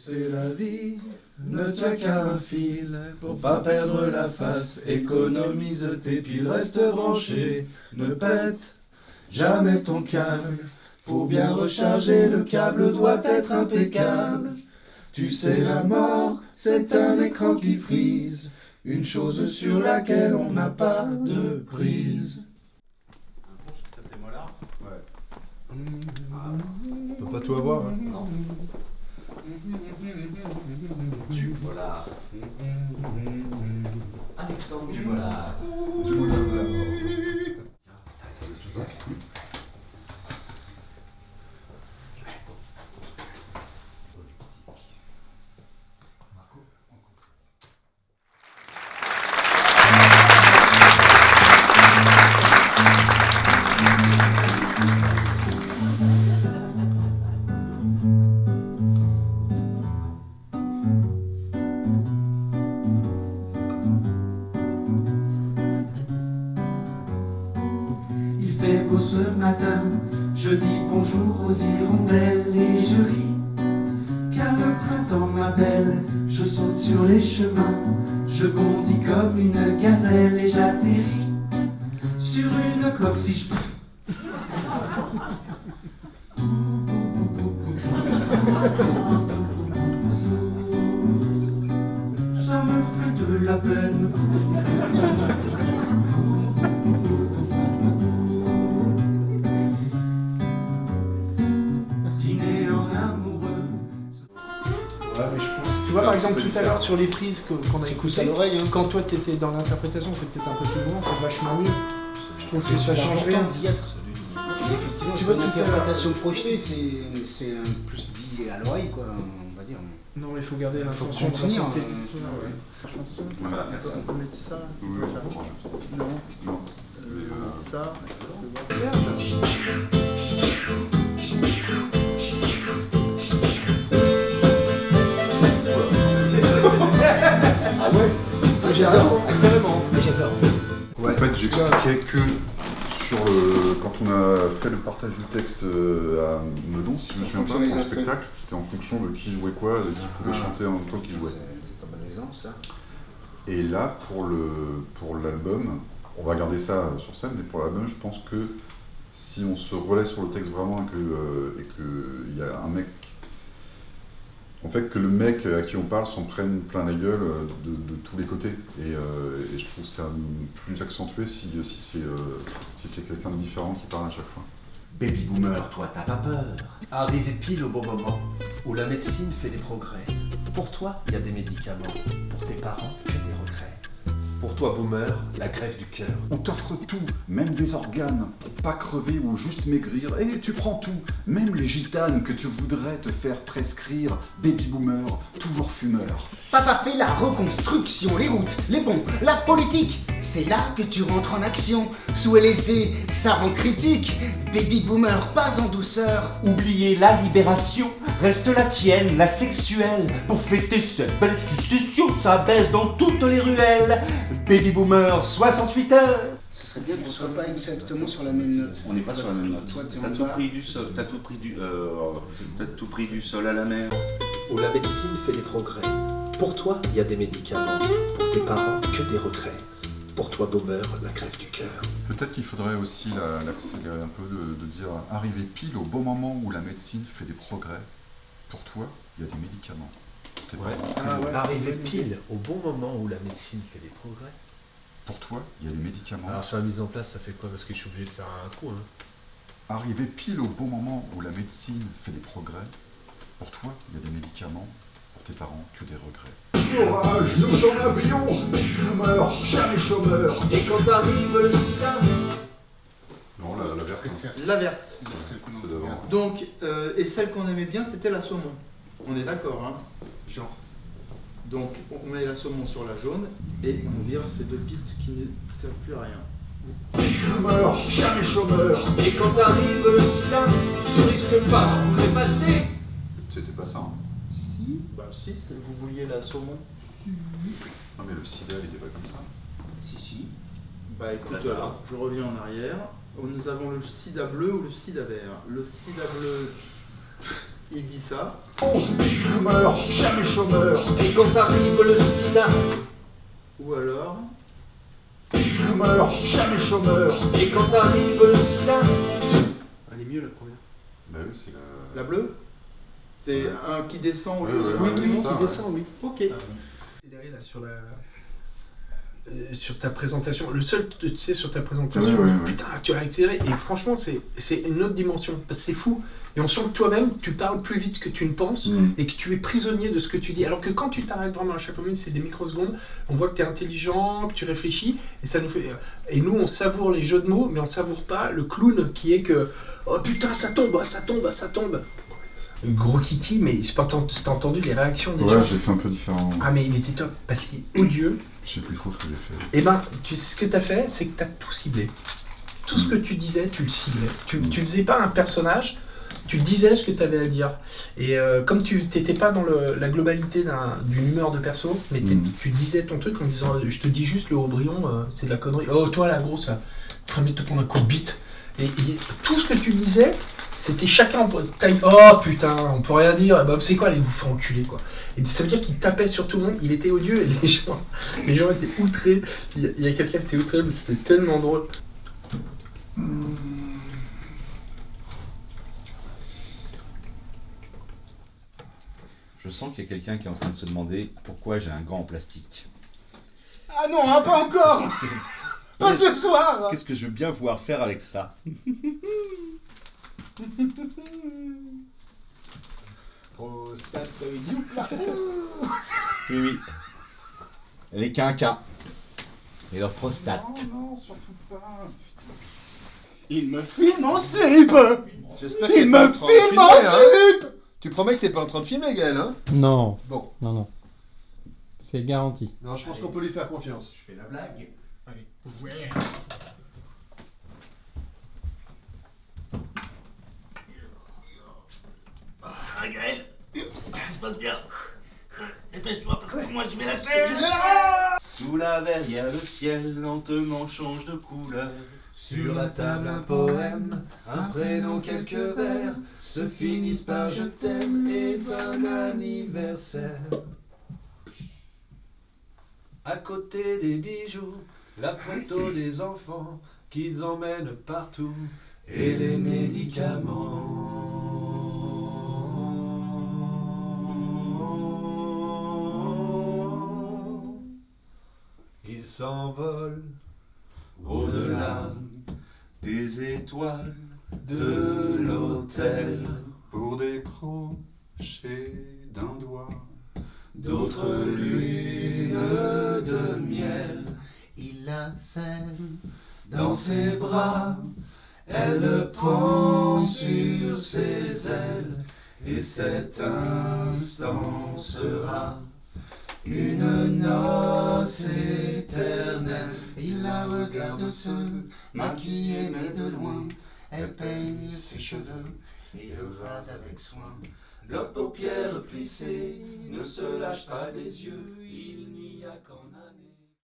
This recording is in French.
Tu sais, la vie ne tient qu'à un fil. Pour pas perdre la face, économise tes piles. Reste branché, ne pète jamais ton câble. Pour bien recharger, le câble doit être impeccable. Tu sais, la mort, c'est un écran qui frise. Une chose sur laquelle on n'a pas de prise. Ça s'appelait Mollard. Ouais. On peut pas tout avoir, hein. Non. Dumollard. Alexandre Dumollard. Dumollard de la mort. Il fait beau ce matin, je dis bonjour aux hirondelles et je ris. Car le printemps m'appelle, je saute sur les chemins, je bondis comme une gazelle et j'atterris sur une coccyge. Ça me fait de la peine. Dîner en amoureux. Ouais, mais je pense. Tu vois, par exemple, tout à l'heure sur les prises qu'on a Écoute à écoutées, l'oreille, hein. quand toi t'étais dans l'interprétation, c'était un peu plus loin, c'est vachement mieux. Je trouve que ça change rien. d'y être. Effectivement, Tu tu vois, vois, tout à l'heure. l'interprétation projetée, c'est un plus dit à l'oreille, quoi, on va dire. Non, mais il faut garder Faut l'intention de contenir, raconter hein. l'histoire, ouais. La chanson, Voilà, merci. on peut mettre ça, Oui, ça. on prend. Non, Non. ça, je peux voir Serge. Ah ouais. J'adore, carrément, j'adore. En fait, j'expliquais que sur le... quand on a fait le partage du texte à Meudon, si je me souviens pas, fonction des pour le instruments. spectacle, c'était en fonction de qui jouait quoi, de qui pouvait chanter en même temps qu'il jouait. C'est un bon exemple, ça. Et là, pour l'album, on va garder ça sur scène, mais pour l'album, je pense que si on se relaie sur le texte vraiment et qu'il y a un mec... En fait, que le mec à qui on parle s'en prenne plein la gueule de tous les côtés. Et je trouve ça plus accentué si c'est quelqu'un de différent qui parle à chaque fois. Baby boomer, toi, t'as pas peur. Arrivé pile au bon moment où la médecine fait des progrès. Pour toi, il y a des médicaments. Pour tes parents, que des regrets. Pour toi, boomer, la grève du cœur. On t'offre tout, même des organes, pour pas crever ou juste maigrir. Et tu prends tout, même les gitanes que tu voudrais te faire prescrire. Baby boomer, toujours fumeur. Papa fait la reconstruction, les routes, les ponts, la politique. C'est là que tu rentres en action. Sous LSD, ça rend critique. Baby boomer, pas en douceur. Oubliez la libération, reste la tienne, la sexuelle. Pour fêter cette belle succession, ça baisse dans toutes les ruelles. Baby boomer, 68 heures. Ce serait bien qu'on soit pas exactement sur la même note. On n'est pas sur la même note. Toi, t'es T'as en tout bas. pris du sol, t'as tout pris du sol à la mer. Où la médecine fait des progrès. Pour toi, il y a des médicaments. Pour tes parents, que des regrets. Pour toi, boomer, la grève du cœur. Peut-être qu'il faudrait aussi l'accélérer un peu, de dire arriver pile au bon moment où la médecine fait des progrès. Pour toi, il y a des médicaments. Pour tes parents, que Ah des- ouais. Arrivé pile au bon moment où la médecine fait des progrès. Pour toi, il y a des médicaments. Alors sur la mise en place, ça fait quoi? Parce que je suis obligé de faire un trou. Hein. Arriver pile au bon moment où la médecine fait des progrès. Pour toi, il y a des médicaments. Pour tes parents, que des regrets. Orage, nous en avions, boomer, jamais chômeur. Et quand arrive le sida, Non, la verte. hein. La verte. C'est devant. Donc, et celle qu'on aimait bien, c'était la saumon. On est d'accord, hein? Genre. Donc, on met la saumon sur la jaune et on vire ces deux pistes qui ne servent plus à rien. Boomer, jamais chômeur. et quand arrive le sida, tu risques pas de trépasser. C'était pas ça. Hein. Si, bah si, vous vouliez la saumon. Non, mais le sida, il était pas comme ça. Si. Bah écoute, D'accord. je reviens en arrière. Nous avons le sida bleu ou le sida vert. Le sida bleu, il dit ça. Boomer, jamais chômeur. Et quand arrive le sida. Ou alors. Boomer, jamais chômeur. Et quand arrive le sida. Elle est mieux la première. Bah oui, c'est La bleue? C'est un qui descend au lieu de. ouais, Oui, c'est ça, qui ouais. descend, oui. Ok. Accéléré, là, sur ta présentation. Le seul, tu sais, sur ta présentation, Oui. putain, tu as accéléré. Et franchement, c'est une autre dimension. Parce que c'est fou. Et on sent que toi-même, tu parles plus vite que tu ne penses et que tu es prisonnier de ce que tu dis. Alors que quand tu t'arrêtes vraiment à chaque minute, c'est des microsecondes, on voit que tu es intelligent, que tu réfléchis. Et ça nous fait. Et nous, on savoure les jeux de mots, mais on savoure pas le clown qui est que. Oh putain, ça tombe, ça tombe, ça tombe. Gros kiki, mais j'ai pas entendu, t'as entendu les réactions des gens. Ouais, j'ai fait un peu différent. Ah mais il était top, parce qu'il est odieux. Je sais plus trop ce que j'ai fait. Et ben, tu sais ce que t'as fait, c'est que t'as tout ciblé. Tout ce que tu disais, tu le ciblais. Tu faisais pas un personnage, tu disais ce que t'avais à dire. Et comme tu t'étais pas dans la globalité d'une humeur de perso, mais tu disais ton truc en disant, je te dis juste le Haut-Brion, c'est de la connerie. Oh toi la grosse, là, tu ferais mieux de te prendre un coup de bite. Et tout ce que tu disais, c'était chacun en taille. Oh putain, on peut rien dire. Bah vous savez quoi, allez vous faire enculer quoi. Et ça veut dire qu'il tapait sur tout le monde. Il était odieux et les gens étaient outrés. Il y a quelqu'un qui était outré, mais c'était tellement drôle. Je sens qu'il y a quelqu'un qui est en train de se demander pourquoi j'ai un gant en plastique. Ah non, hein, pas encore. Pas ce soir. Qu'est-ce que je veux bien pouvoir faire avec ça? Prostate, youpla. Oui. Les quinquas. Et leur prostate. Non, surtout pas. Il me filme en slip. J'espère Il me filme en slip. Tu promets que t'es pas en train de filmer, Gaël, hein? Non, Bon. non. C'est garanti. Non, je pense qu'on peut lui faire confiance. Je fais la blague. Ouais. Ah, Gaël, ça se passe bien. Dépêche-toi parce que moi je vais la faire. Sous la verrière, le ciel lentement change de couleur. Sur la table un poème, un prénom, quelques vers, se finissent par je t'aime et bon anniversaire. À côté des bijoux, la photo des enfants qu'ils emmènent partout et les médicaments. Ils s'envolent au-delà des étoiles de l'hôtel. Pour décrocher d'un doigt. D'autres lunes de miel, Il la serre dans ses bras, elle le prend sur ses ailes, et cet instant sera une noce éternelle. Il la regarde se maquiller mais de loin. Elle peigne ses cheveux et le rase avec soin. Leurs paupières plissées ne se lâchent pas des yeux, il n'y a qu'en année.